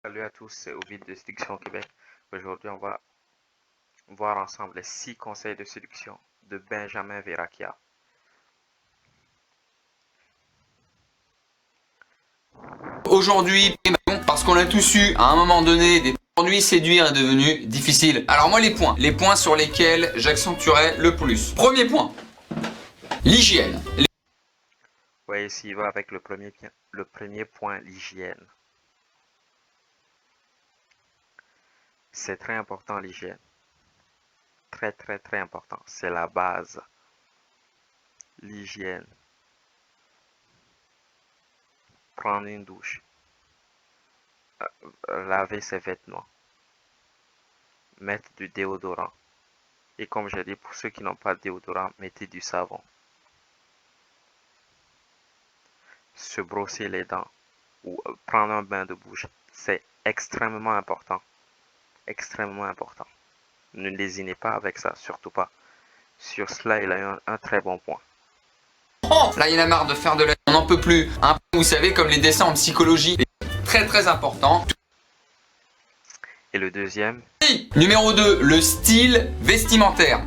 Salut à tous, c'est Ovid de Séduction Québec. Aujourd'hui, on va voir ensemble les 6 conseils de séduction de Benjamin Verracchia. Aujourd'hui, parce qu'on a tous eu à un moment donné aujourd'hui séduire est devenu difficile. Alors moi les points sur lesquels j'accentuerai le plus. Premier point, l'hygiène. Ouais, ici, il va avec le premier point, l'hygiène. C'est très important, l'hygiène. Très, très, très important. C'est la base. L'hygiène. Prendre une douche. Laver ses vêtements. Mettre du déodorant. Et comme j'ai dit, pour ceux qui n'ont pas de déodorant, mettez du savon. Se brosser les dents ou prendre un bain de bouche, c'est extrêmement important. Extrêmement important. Ne lésinez pas avec ça, surtout pas. Sur cela, il a eu un très bon point. Oh, là il y en a marre de faire de la... On n'en peut plus. Hein. Vous savez comme les dessins en psychologie, très très important. Et le deuxième, Numéro 2, le style vestimentaire.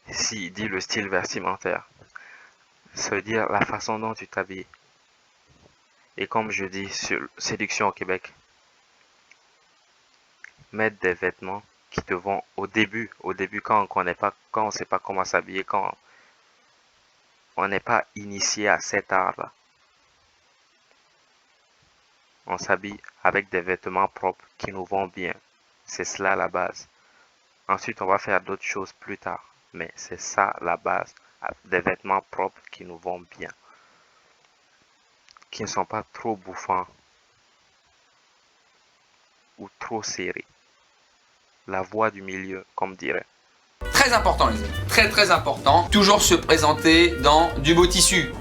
ici, il dit le style vestimentaire. Ça veut dire la façon dont tu t'habilles. Et comme je dis sur Séduction au Québec, mettre des vêtements qui te vont au début quand on ne sait pas comment s'habiller, quand on n'est pas initié à cet art-là. On s'habille avec des vêtements propres qui nous vont bien. C'est cela la base. Ensuite, on va faire d'autres choses plus tard. Mais c'est ça la base. Des vêtements propres qui nous vont bien. Qui ne sont pas trop bouffants ou trop serrés. La voie du milieu, comme dirait. Très important les amis, très très important. Toujours se présenter dans du beau tissu.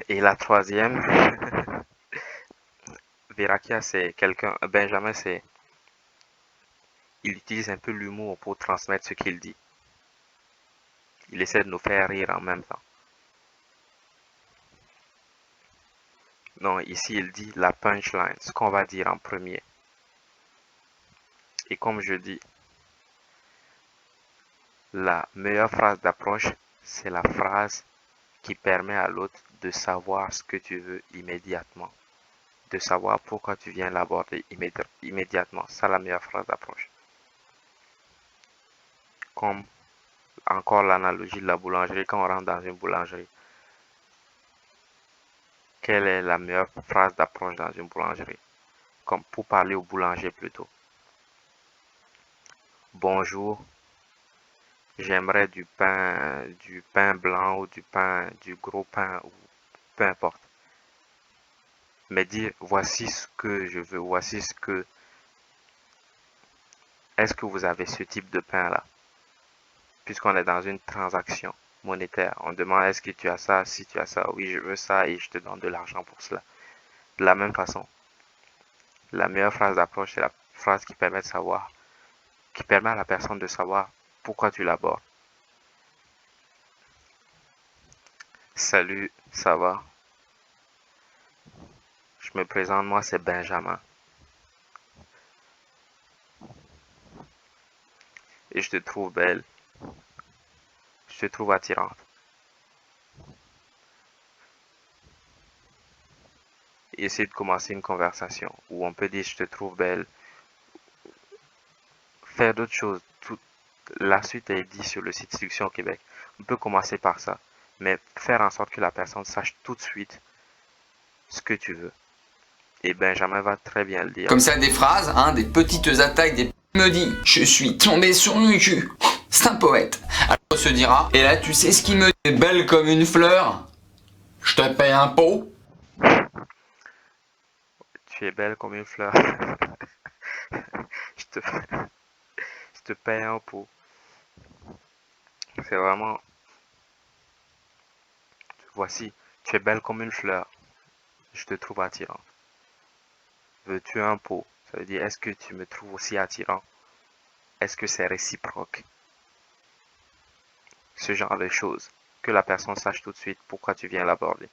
Et la troisième, Verracchia, c'est quelqu'un, Benjamin, il utilise un peu l'humour pour transmettre ce qu'il dit. Il essaie de nous faire rire en même temps. Non, ici, il dit la punchline, ce qu'on va dire en premier. Et comme je dis, la meilleure phrase d'approche, c'est la phrase qui permet à l'autre de savoir ce que tu veux immédiatement. De savoir pourquoi tu viens l'aborder immédiatement. C'est la meilleure phrase d'approche. Comme encore l'analogie de la boulangerie, quand on rentre dans une boulangerie. Quelle est la meilleure phrase d'approche dans une boulangerie? Comme pour parler au boulanger plutôt. Bonjour, j'aimerais du pain blanc ou du gros pain, ou peu importe. Mais dire, voici ce que je veux, voici ce que... Est-ce que vous avez ce type de pain-là? Puisqu'on est dans une transaction monétaire, on demande est-ce que tu as ça? Si tu as ça, oui, je veux ça et je te donne de l'argent pour cela. De la même façon, la meilleure phrase d'approche, c'est la phrase qui permet de savoir, qui permet à la personne de savoir pourquoi tu l'abordes. Salut, ça va? Je me présente, moi c'est Benjamin. Et je te trouve belle. Je te trouve attirante. Et essayer de commencer une conversation où on peut dire je te trouve belle. Faire d'autres choses. La suite est dit sur le site Séduction au Québec. On peut commencer par ça. Mais faire en sorte que la personne sache tout de suite ce que tu veux. Et Benjamin va très bien le dire. Comme ça, des phrases, hein, des petites attaques, des... Il me dit, je suis tombé sur le cul. C'est un poète. Alors on se dira, et là tu sais ce qu'il me dit, belle comme une fleur, je te paye un pot. Tu es belle comme une fleur. je, te, je te paye un pot. C'est vraiment... Voici, tu es belle comme une fleur. Je te trouve attirante. Veux-tu un pot? Ça veut dire, est-ce que tu me trouves aussi attirant? Est-ce que c'est réciproque? Ce genre de choses. Que la personne sache tout de suite pourquoi tu viens l'aborder.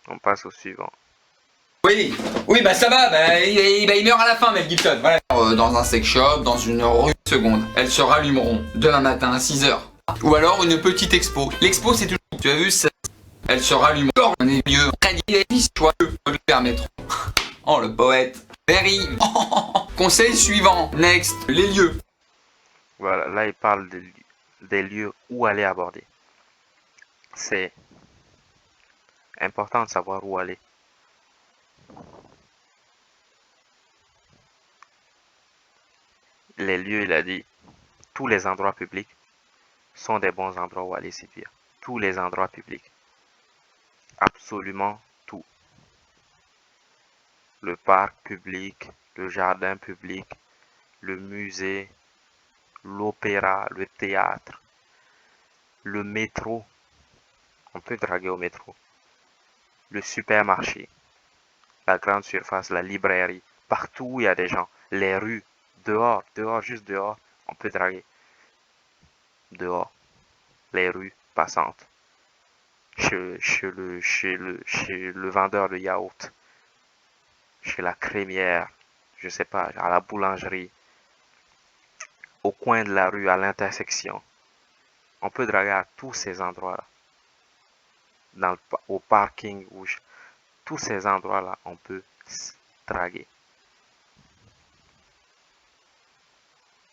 On passe au suivant. Oui, oui, bah ça va, il meurt à la fin, Mel Gibson. Voilà. Dans un sex shop, dans une rue seconde. Elles se rallumeront demain matin à 6h. Ou alors une petite expo. L'expo, c'est toujours, tu as vu, elles se rallumeront. On est vieux, très choyeux, lui permettront. Oh, le poète. Very. Conseil suivant. Next. Les lieux. Voilà, là il parle des lieux où aller aborder. C'est important de savoir où aller. Les lieux, il a dit, tous les endroits publics sont des bons endroits où aller séduire. Tous les endroits publics. Absolument tout. Le parc public, le jardin public, le musée, l'opéra, le théâtre, le métro. On peut draguer au métro. Le supermarché, la grande surface, la librairie. Partout où il y a des gens. Les rues, dehors, juste dehors, on peut draguer. Dehors, les rues passantes. Chez le vendeur de yaourt. Chez la crémière. Je sais pas, à la boulangerie. Au coin de la rue, à l'intersection. On peut draguer à tous ces endroits-là. Au parking, tous ces endroits-là, on peut draguer.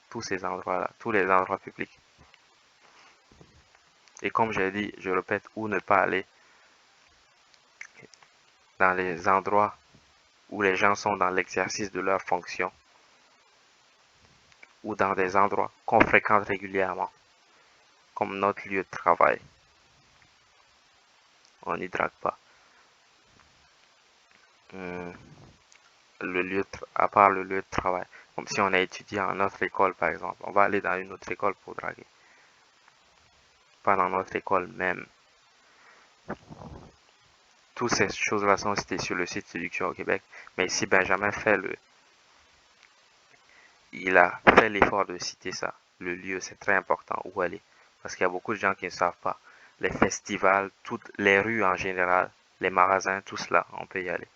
Tous ces endroits-là, tous les endroits publics. Et comme j'ai dit, je répète, où ne pas aller. Dans les endroits où les gens sont dans l'exercice de leur fonction. Ou dans des endroits qu'on fréquente régulièrement. Comme notre lieu de travail. On n'y drague pas. À part le lieu de travail. Comme si on a étudié en notre école, par exemple. On va aller dans une autre école pour draguer. Pas dans notre école même. Toutes ces choses-là sont citées sur le site Séduction au Québec. Mais ici, Benjamin il a fait l'effort de citer ça. Le lieu, c'est très important où aller. Parce qu'il y a beaucoup de gens qui ne savent pas. Les festivals, toutes les rues en général, les magasins, tout cela, on peut y aller.